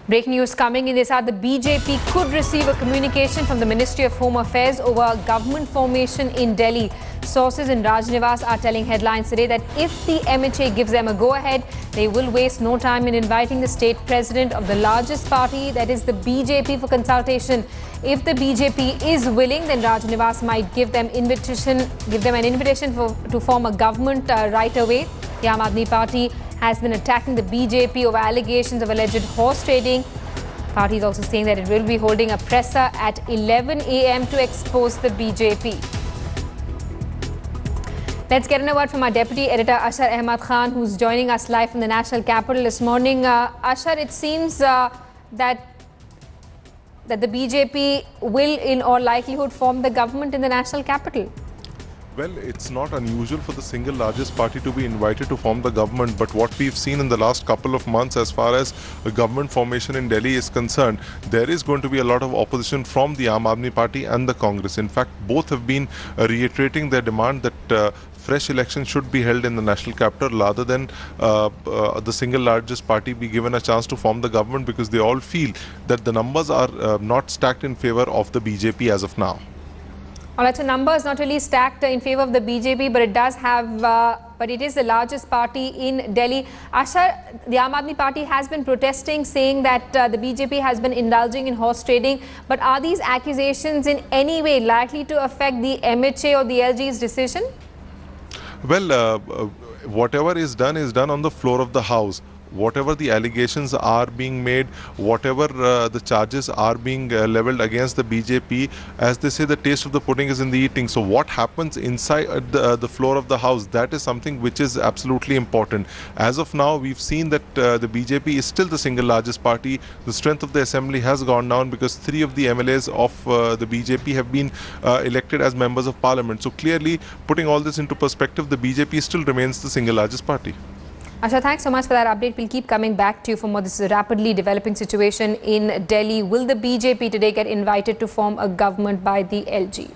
Breaking news coming in this hour, the BJP could receive a communication from the Ministry of Home Affairs over government formation in Delhi. Sources in Rajnivas are telling headlines today that if the MHA gives them a go-ahead, they will waste no time in inviting the state president of the largest party, that is the BJP, for consultation. If the BJP is willing, then Rajnivas might give them an invitation to form a government right away. The Aam Aadmi Party has been attacking the BJP over allegations of alleged horse trading. Party is also saying that it will be holding a presser at 11 a.m. to expose the BJP. Let's get a word from our Deputy Editor Ashar Ahmad Khan, who's joining us live from the National Capital this morning. Ashar, it seems that the BJP will in all likelihood form the government in the National Capital. Well, it's not unusual for the single largest party to be invited to form the government, but what we've seen in the last couple of months as far as government formation in Delhi is concerned, there is going to be a lot of opposition from the Aam Aadmi Party and the Congress. In fact, both have been reiterating their demand that fresh elections should be held in the national capital rather than the single largest party be given a chance to form the government, because they all feel that the numbers are not stacked in favor of the BJP as of now. All right, so numbers not really stacked in favor of the BJP, but it does have, but it is the largest party in Delhi. Ashar, the Aam Aadmi Party has been protesting, saying that the BJP has been indulging in horse trading. But are these accusations in any way likely to affect the MHA or the LG's decision? Well, whatever is done on the floor of the House. Whatever the allegations are being made, whatever the charges are being leveled against the BJP, as they say, the taste of the pudding is in the eating. So what happens inside the floor of the House, that is something which is absolutely important. As of now, we've seen that the BJP is still the single largest party. The strength of the assembly has gone down because 3 of the MLAs of the BJP have been elected as members of parliament. So clearly, putting all this into perspective, the BJP still remains the single largest party. Asha, thanks so much for that update. We'll keep coming back to you for more. This is a rapidly developing situation in Delhi. Will the BJP today get invited to form a government by the LG?